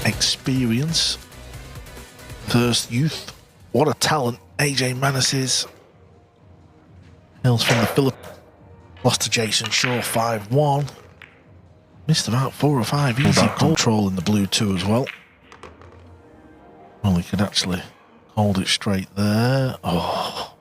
experience. First youth. What a talent AJ Manis is. Hails from the Philippines. Lost to Jason Shaw 5-1. Missed about 4 or 5 easy control in the blue too as well. Well, he could actually hold it straight there. Oh.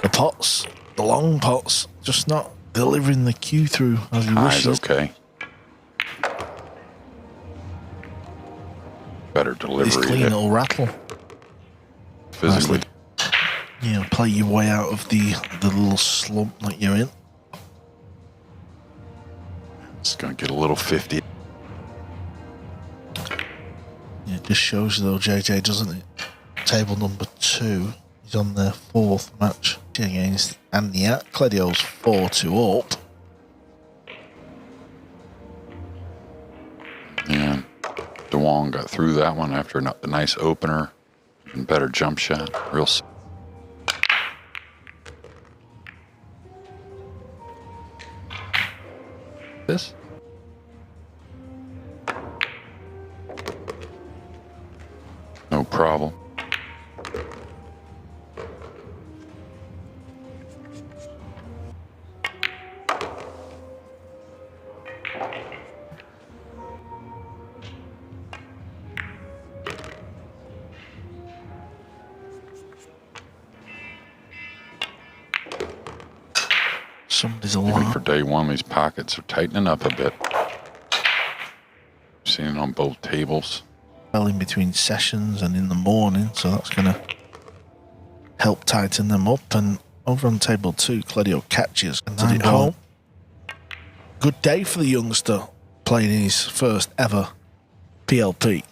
The pots, the long pots, just not delivering the cue through as he wishes. Okay. Better delivery. This clean little rattle. Physically. Yeah, play your way out of the little slump that you're in. It's going to get a little 50. Yeah, it just shows you though, JJ, doesn't it? Table number 2. He's on their 4th match against Aniak. Cledio's 4-2 up. Yeah. Duong got through that one after a nice opener and better jump shot. Real. This? No problem. Somebody's Even alive. for day one, these pockets are tightening up a bit. Seen it on both tables. Well, in between sessions and in the morning, so that's going to help tighten them up. And over on table 2, Cledio catches and it home. Good day for the youngster playing in his first ever PLP.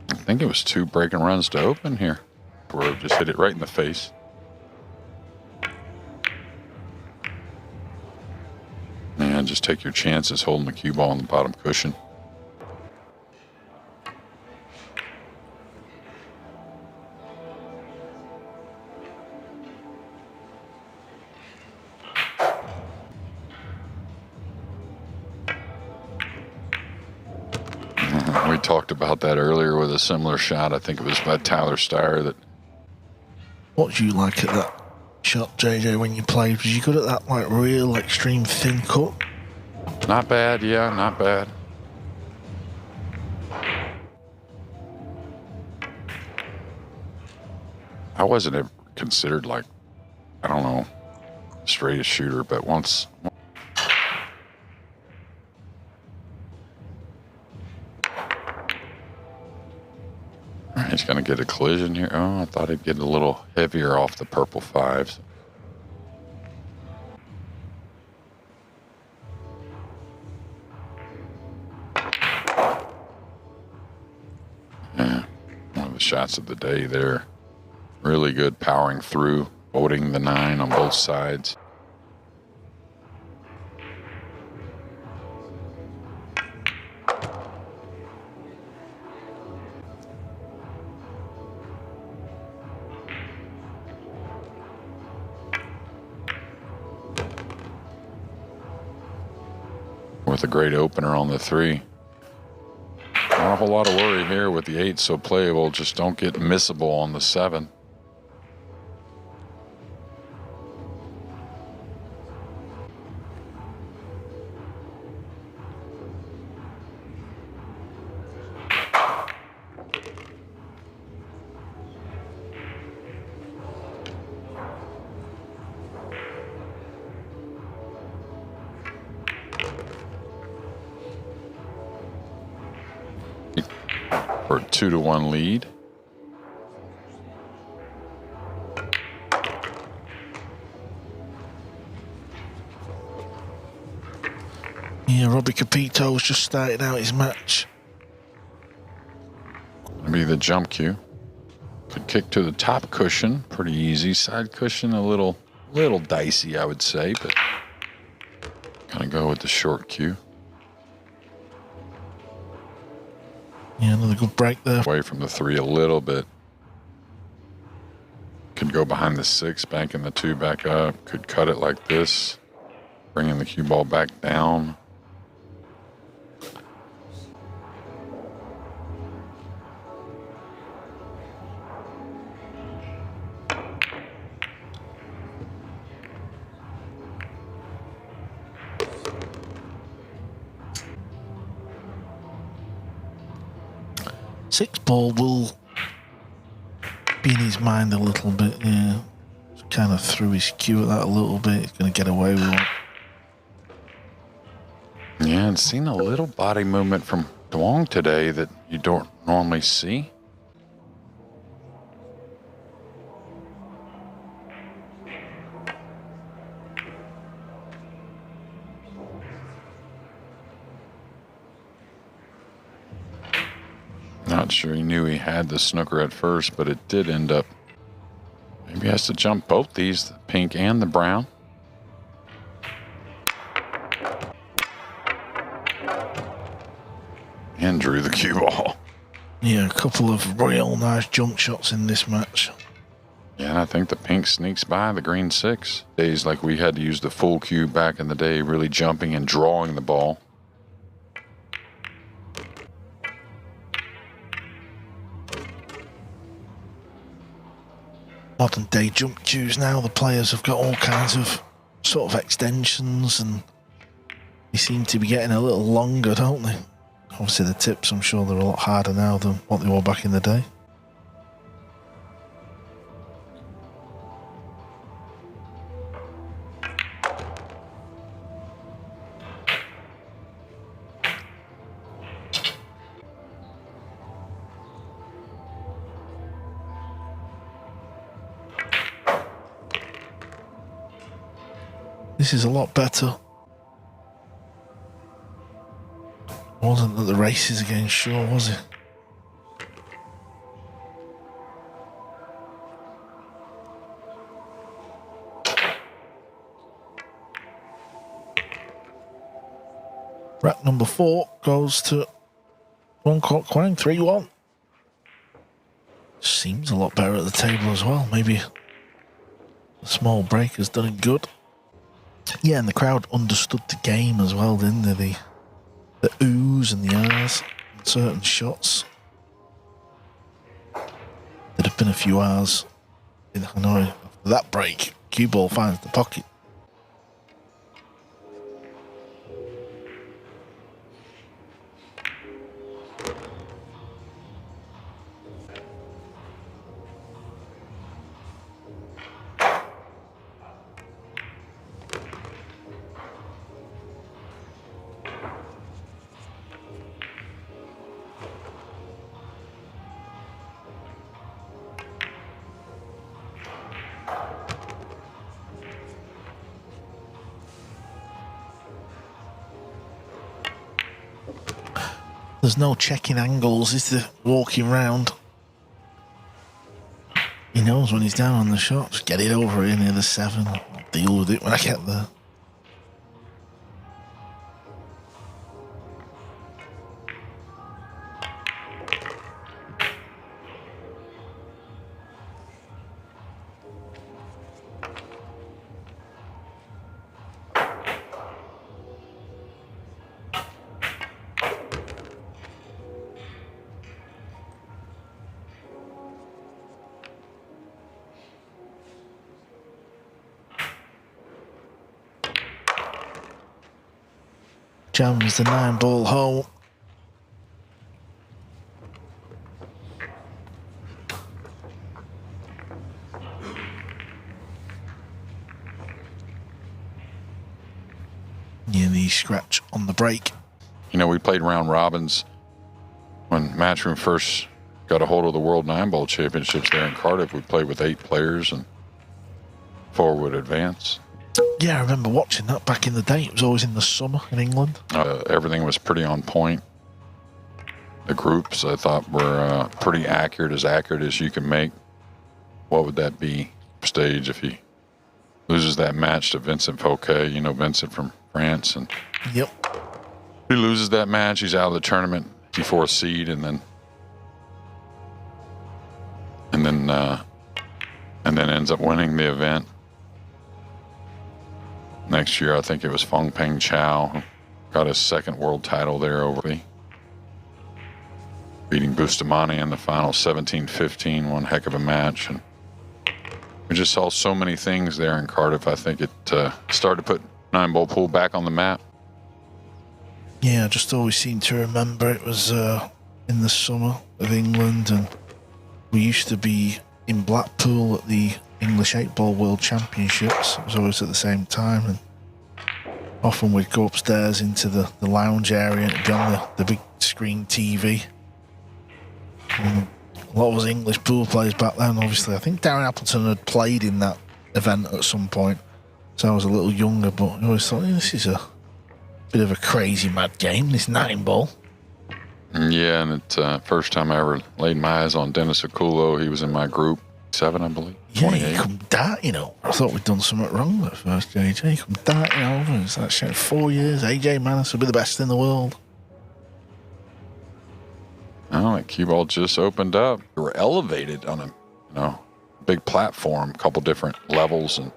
I think it was 2 breaking runs to open here. Where it just hit it right in the face. Man, just take your chances holding the cue ball on the bottom cushion. We talked about that earlier with a similar shot. I think it was by Tyler Steyer that. What do you like at that shot, JJ, when you played? Was you good at that, like, real extreme thin cut? Not bad, yeah, not bad. I wasn't ever considered, like, I don't know, straightest shooter, but once. He's going to get a collision here. Oh, I thought he'd get a little heavier off the purple 5s. Yeah, one of the shots of the day there. Really good powering through, boating the 9 on both sides. With a great opener on the 3. Not a whole lot of worry here with the 8 so playable. Just don't get missable on the 7. For a 2-1 lead. Yeah, Robbie Capito's just started out his match. Gonna be the jump cue. Could kick to the top cushion, pretty easy. Side cushion, a little dicey, I would say, but gonna go with the short cue. Yeah, another good break there. Away from the 3 a little bit. Could go behind the 6, banking the 2 back up. Could cut it like this, bringing the cue ball back down. Six ball will be in his mind a little bit, yeah. Kind of threw his cue at that a little bit. He's going to get away with it. Yeah, and seen a little body movement from Duong today that you don't normally see. Not sure he knew he had the snooker at first, but it did end up. Maybe he has to jump both these, the pink and the brown. And drew the cue ball. Yeah, a couple of real nice jump shots in this match. Yeah, and I think the pink sneaks by the green 6. Days like we had to use the full cue back in the day, really jumping and drawing the ball. Modern day jump cues now, the players have got all kinds of sort of extensions and they seem to be getting a little longer, don't they? Obviously the tips, I'm sure they're a lot harder now than what they were back in the day. This is a lot better. Wasn't at the races again, sure, was it? Rack number 4 goes to Quoc Hoang, 3-1. Seems a lot better at the table as well. Maybe a small break has done it good. Yeah, and the crowd understood the game as well, didn't they? The oohs and the ahs in certain shots. There'd have been a few ahs in Hanoi after that break. Cue ball finds the pocket. There's no checking angles, is there? Walking round. He knows when he's down on the shot. Just get it over here near the 7. I'll deal with it when I get there. Jams the 9-ball home. Yeah, the scratch on the break. You know, we played round robins when Matchroom first got a hold of the World 9-ball Championships there in Cardiff. We played with 8 players and 4 would advance. Yeah, I remember watching that back in the day. It was always in the summer in England. Everything was pretty on point. The groups, I thought, were pretty accurate as you can make. What would that be stage if he loses that match to Vincent Fouquet? You know, Vincent from France. And yep. he loses that match, he's out of the tournament, 54th seed, and then and then ends up winning the event. Next year, I think it was Fong Peng Chao who got his second world title there over the beating Bustamante in the final 17-15, one heck of a match. And we just saw so many things there in Cardiff. I think it started to put 9-ball pool back on the map. Yeah, I just always seem to remember it was in the summer of England, and we used to be in Blackpool at the English 8-ball World Championships. It was always at the same time, and often we'd go upstairs into the lounge area and it'd be on the big screen TV. And a lot of us English pool players back then, obviously. I think Darren Appleton had played in that event at some point, so I was a little younger, but I always thought, this is a bit of a crazy mad game, this 9-ball. Yeah, and it first time I ever laid my eyes on Dennis Akulo, he was in my group 7, I believe. Yeah, he come darting over. I thought we'd done something wrong at first, JJ. He come darting over. It's like 4 years. AJ Manis will be the best in the world. Oh, that cue ball just opened up. We were elevated on a big platform, a couple different levels, and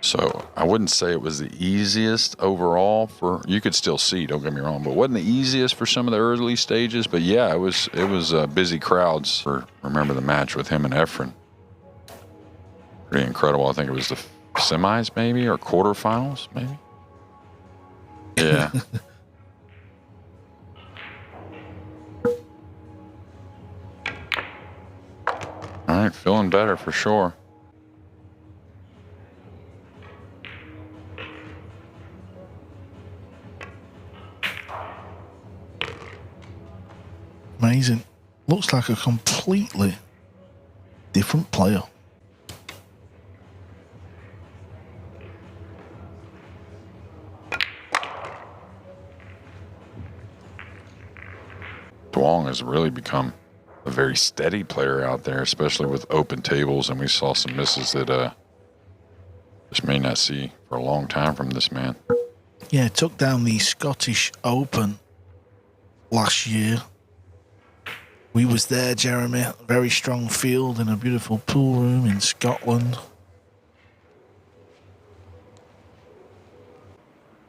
so I wouldn't say it was the easiest overall you could still see, don't get me wrong, but it wasn't the easiest for some of the early stages. But yeah, it was busy crowds. Remember the match with him and Efren. Pretty incredible. I think it was the semis maybe, or quarterfinals maybe. Yeah. All right, feeling better for sure. Amazing. Looks like a completely different player. Duong has really become a very steady player out there, especially with open tables, and we saw some misses that just may not see for a long time from this man. Yeah, took down the Scottish Open last year. We was there, Jeremy. A very strong field in a beautiful pool room in Scotland.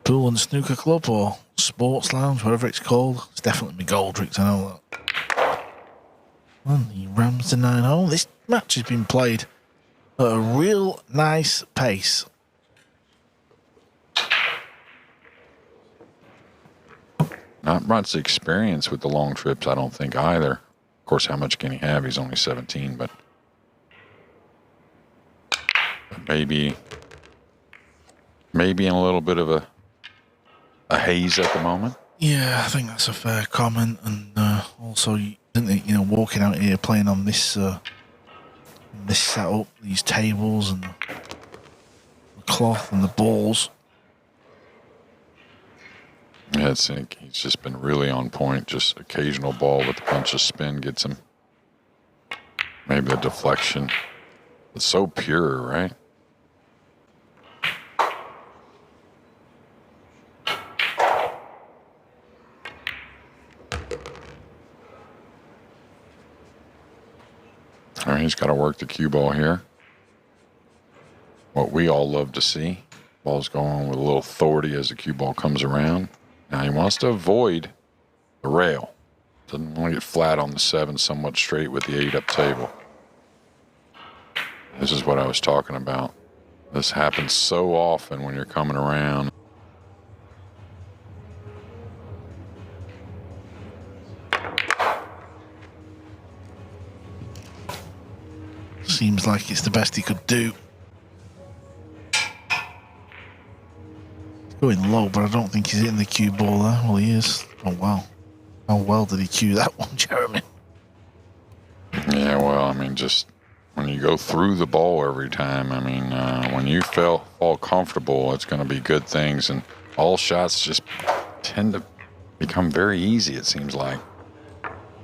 Pool and snooker club or sports lounge, whatever it's called. It's definitely McGoldrick's, I know that. And he rams the 9 home. This match has been played at a real nice pace. Not much experience with the long trips, I don't think, either. Of course, how much can he have? He's only 17, but maybe in a little bit of a haze at the moment. Yeah, I think that's a fair comment. And also, walking out here playing on this setup, these tables and the cloth and the balls. Yeah, he's just been really on point. Just occasional ball with a bunch of spin gets him. Maybe the deflection. It's so pure, right? All right, he's got to work the cue ball here. What we all love to see. Ball's going with a little authority as the cue ball comes around. Now he wants to avoid the rail. Doesn't want to get flat on the 7, somewhat straight with the 8 up table. This is what I was talking about. This happens so often when you're coming around. Seems like it's the best he could do. Going low, but I don't think he's hitting the cue ball there. Well, he is. Oh, wow. How well did he cue that one, Jeremy? Yeah, well, I mean, just when you go through the ball every time, I mean, when you fall comfortable, it's going to be good things. And all shots just tend to become very easy, it seems like.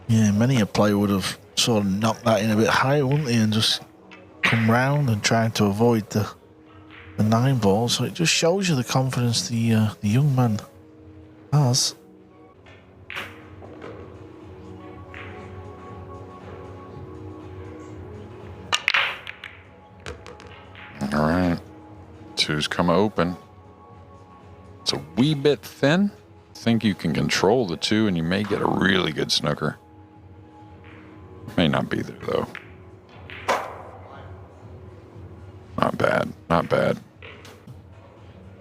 Yeah, many a player would have sort of knocked that in a bit higher, wouldn't he? And just come round and try to avoid the 9 ball. So it just shows you the confidence the young man has. All right. Two's come open. It's a wee bit thin. I think you can control the two and you may get a really good snooker. May not be there though. Not bad. Not bad.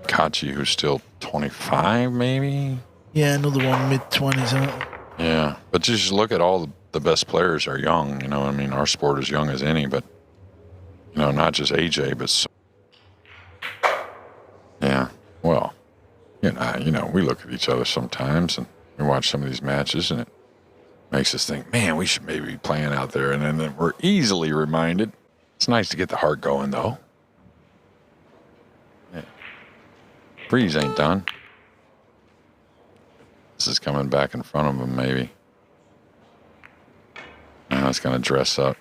Kachi, who's still 25 maybe? Yeah, another one mid-20s, huh? Yeah, but just look at all the best players are young. You know, I mean, our sport is young as any, but, you know, not just AJ, but so, yeah, well, you know, we look at each other sometimes and we watch some of these matches and it makes us think, man, we should maybe be playing out there. And then we're easily reminded. It's nice to get the heart going, though. Yeah. Breeze ain't done. This is coming back in front of him, maybe. Now it's going to dress up.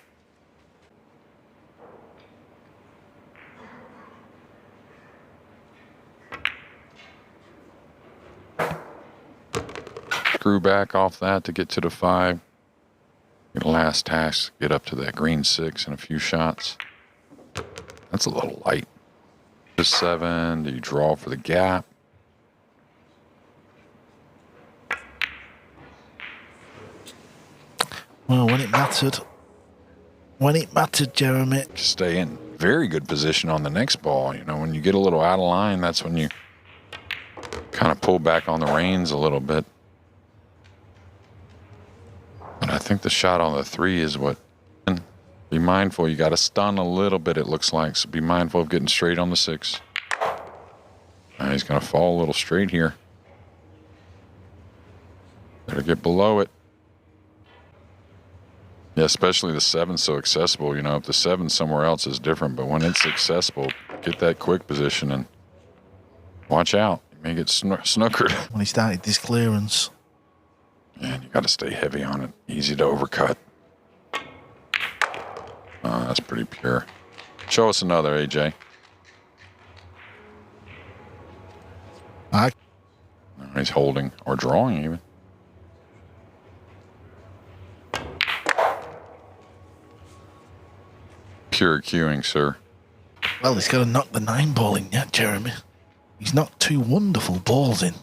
Screw back off that to get to the 5. Your last task, get up to that green 6 in a few shots. That's a little light. The 7, do you draw for the gap? Well, when it mattered, Jeremy. Stay in very good position on the next ball. You know, when you get a little out of line, that's when you kind of pull back on the reins a little bit. But I think the shot on the 3 is what. Be mindful, you got to stun a little bit, it looks like. So be mindful of getting straight on the 6. He's going to fall a little straight here. Better get below it. Yeah, especially the 7's so accessible. You know, if the 7 somewhere else is different, but when it's accessible, get that quick position and watch out. You may get snookered. When he started this clearance. And you got to stay heavy on it. Easy to overcut. Oh, that's pretty pure. Show us another, AJ. No, he's holding or drawing even. Pure queuing, sir. Well, he's got to knock the 9 ball in yet, Jeremy. He's knocked 2 wonderful balls in.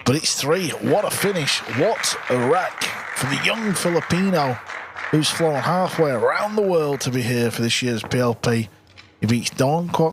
But it's 3. What a finish. What a rack for the young Filipino who's flown halfway around the world to be here for this year's PLP. He beats Duong, Quoc,